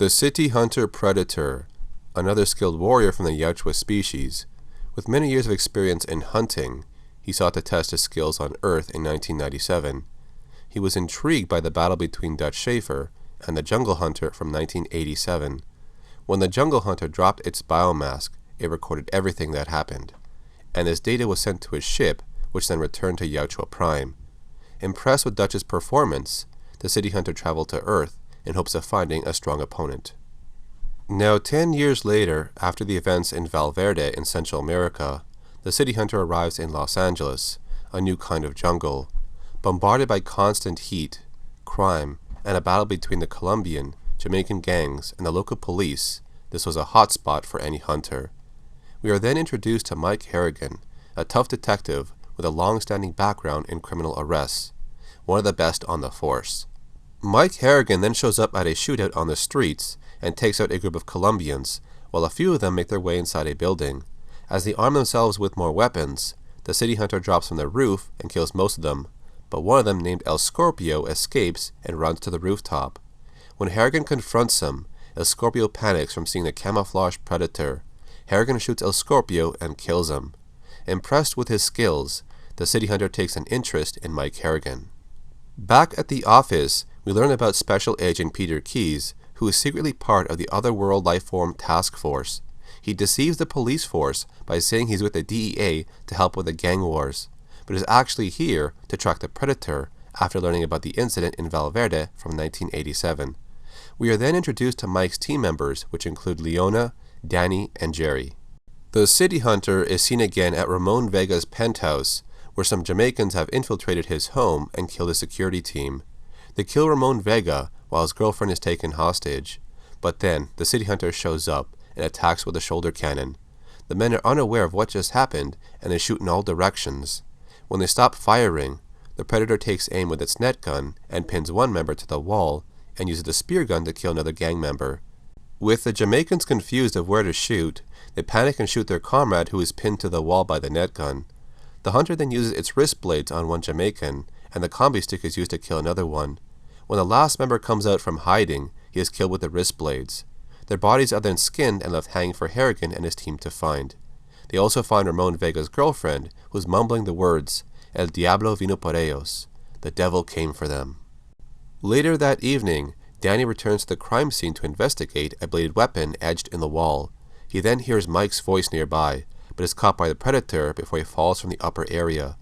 The city hunter predator, another skilled warrior from the Yautja species. With many years of experience in hunting, he sought to test his skills on Earth in 1997. He was intrigued by the battle between Dutch Schaefer and the Jungle Hunter from 1987. When the Jungle Hunter dropped its biomask, it recorded everything that happened, and this data was sent to his ship, which then returned to Yautja Prime. Impressed with Dutch's performance, the city hunter traveled to Earth in hopes of finding a strong opponent. Now 10 years later, after the events in Valverde in Central America, the city hunter arrives in Los Angeles, a new kind of jungle. Bombarded by constant heat, crime, and a battle between the Colombian, Jamaican gangs, and the local police, this was a hot spot for any hunter. We are then introduced to Mike Harrigan, a tough detective with a long-standing background in criminal arrests, one of the best on the force. Mike Harrigan then shows up at a shootout on the streets and takes out a group of Colombians, while a few of them make their way inside a building. As they arm themselves with more weapons, the city hunter drops from the roof and kills most of them, but one of them, named El Scorpio, escapes and runs to the rooftop. When Harrigan confronts him, El Scorpio panics from seeing the camouflaged predator. Harrigan shoots El Scorpio and kills him. Impressed with his skills, the city hunter takes an interest in Mike Harrigan. Back at the office, we learn about Special Agent Peter Keyes, who is secretly part of the Otherworld Lifeform Task Force. He deceives the police force by saying he's with the DEA to help with the gang wars, but is actually here to track the predator after learning about the incident in Valverde from 1987. We are then introduced to Mike's team members, which include Leona, Danny, and Jerry. The city hunter is seen again at Ramon Vega's penthouse, where some Jamaicans have infiltrated his home and killed his security team. They kill Ramon Vega while his girlfriend is taken hostage, but then the city hunter shows up and attacks with a shoulder cannon. The men are unaware of what just happened and they shoot in all directions. When they stop firing, the predator takes aim with its net gun and pins one member to the wall and uses the spear gun to kill another gang member. With the Jamaicans confused of where to shoot, they panic and shoot their comrade who is pinned to the wall by the net gun. The hunter then uses its wrist blades on one Jamaican, and the combi stick is used to kill another one. When the last member comes out from hiding, he is killed with the wrist blades. Their bodies are then skinned and left hanging for Harrigan and his team to find. They also find Ramon Vega's girlfriend, who is mumbling the words, El Diablo vino por ellos, the devil came for them. Later that evening, Danny returns to the crime scene to investigate a bladed weapon edged in the wall. He then hears Mike's voice nearby, but is caught by the predator before he falls from the upper area.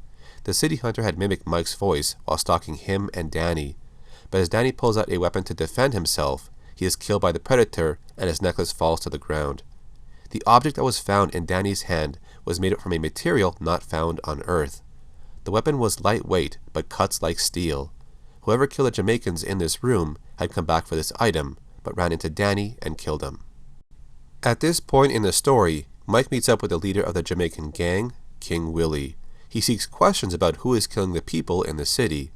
The city hunter had mimicked Mike's voice while stalking him and Danny, but as Danny pulls out a weapon to defend himself, he is killed by the predator and his necklace falls to the ground. The object that was found in Danny's hand was made from a material not found on Earth. The weapon was lightweight but cuts like steel. Whoever killed the Jamaicans in this room had come back for this item, but ran into Danny and killed him. At this point in the story, Mike meets up with the leader of the Jamaican gang, King Willie. He seeks questions about who is killing the people in the city,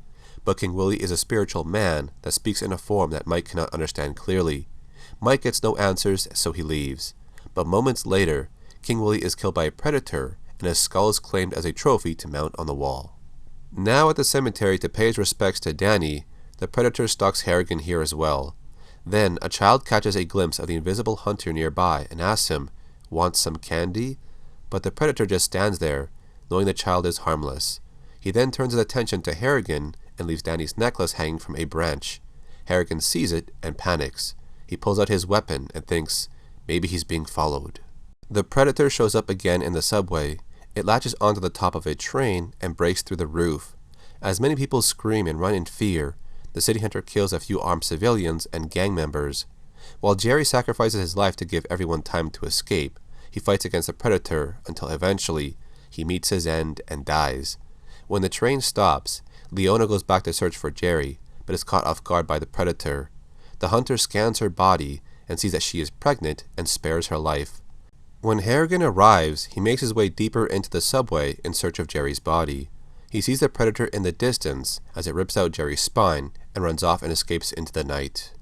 but King Willie is a spiritual man that speaks in a form that Mike cannot understand clearly. Mike gets no answers, so he leaves. But moments later, King Willie is killed by a predator, and his skull is claimed as a trophy to mount on the wall. Now at the cemetery to pay his respects to Danny, the predator stalks Harrigan here as well. Then a child catches a glimpse of the invisible hunter nearby and asks him, "Want some candy?" But the predator just stands there, knowing the child is harmless. He then turns his attention to Harrigan and leaves Danny's necklace hanging from a branch. Harrigan sees it and panics. He pulls out his weapon and thinks, maybe he's being followed. The predator shows up again in the subway. It latches onto the top of a train and breaks through the roof. As many people scream and run in fear, the city hunter kills a few armed civilians and gang members. While Jerry sacrifices his life to give everyone time to escape, he fights against the predator until eventually he meets his end and dies. When the train stops, Leona goes back to search for Jerry, but is caught off guard by the predator. The hunter scans her body and sees that she is pregnant and spares her life. When Harrigan arrives, he makes his way deeper into the subway in search of Jerry's body. He sees the predator in the distance as it rips out Jerry's spine and runs off and escapes into the night.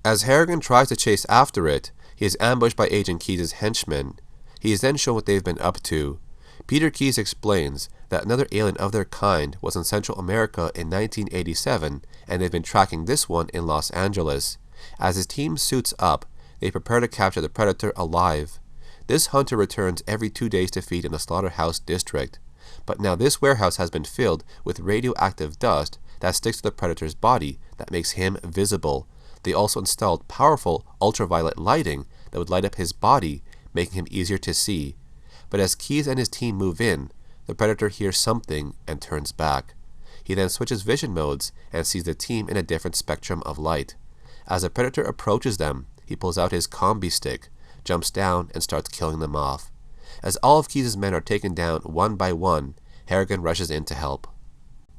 As Harrigan tries to chase after it, he is ambushed by Agent Keyes' henchmen. He is then shown what they've been up to. Peter Keyes explains that another alien of their kind was in Central America in 1987, and they've been tracking this one in Los Angeles. As his team suits up, they prepare to capture the predator alive. This hunter returns every 2 days to feed in the slaughterhouse district. But now this warehouse has been filled with radioactive dust that sticks to the predator's body that makes him visible. They also installed powerful ultraviolet lighting that would light up his body, making him easier to see. But as Keyes and his team move in, the predator hears something and turns back. He then switches vision modes and sees the team in a different spectrum of light. As the predator approaches them, he pulls out his combi stick, jumps down, and starts killing them off. As all of Keyes' men are taken down one by one, Harrigan rushes in to help.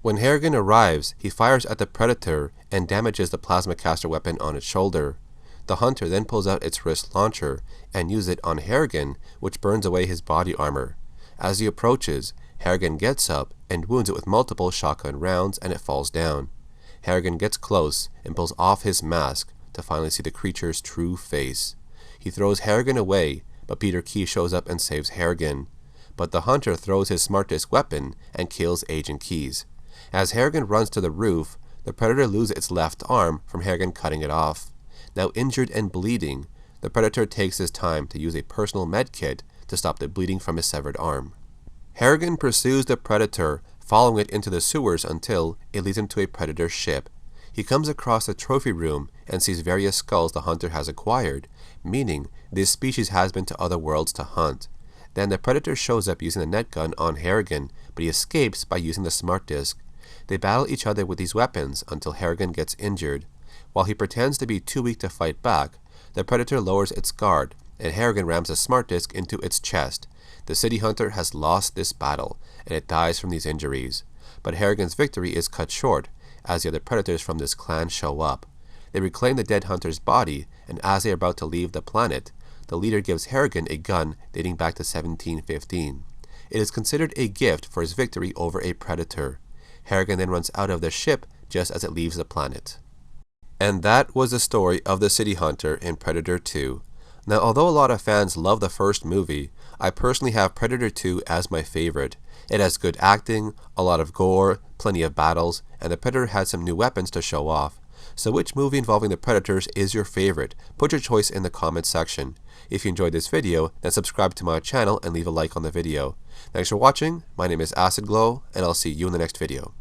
When Harrigan arrives, he fires at the predator and damages the plasma caster weapon on its shoulder. The hunter then pulls out its wrist launcher and uses it on Harrigan, which burns away his body armor. As he approaches, Harrigan gets up and wounds it with multiple shotgun rounds, and it falls down. Harrigan gets close and pulls off his mask to finally see the creature's true face. He throws Harrigan away, but Peter Keyes shows up and saves Harrigan. But the hunter throws his smart disc weapon and kills Agent Keyes. As Harrigan runs to the roof, the predator loses its left arm from Harrigan cutting it off. Now injured and bleeding, the predator takes his time to use a personal med kit to stop the bleeding from his severed arm. Harrigan pursues the predator, following it into the sewers until it leads him to a predator ship. He comes across the trophy room and sees various skulls the hunter has acquired, meaning this species has been to other worlds to hunt. Then the predator shows up using the net gun on Harrigan, but he escapes by using the smart disc. They battle each other with these weapons until Harrigan gets injured. While he pretends to be too weak to fight back, the predator lowers its guard, and Harrigan rams a smart disc into its chest. The city hunter has lost this battle, and it dies from these injuries. But Harrigan's victory is cut short, as the other predators from this clan show up. They reclaim the dead hunter's body, and as they are about to leave the planet, the leader gives Harrigan a gun dating back to 1715. It is considered a gift for his victory over a predator. Harrigan then runs out of the ship just as it leaves the planet. And that was the story of the City Hunter in Predator 2. Now, although a lot of fans love the first movie, I personally have Predator 2 as my favorite. It has good acting, a lot of gore, plenty of battles, and the Predator had some new weapons to show off. So which movie involving the Predators is your favorite? Put your choice in the comments section. If you enjoyed this video, then subscribe to my channel and leave a like on the video. Thanks for watching, my name is Acid Glow, and I'll see you in the next video.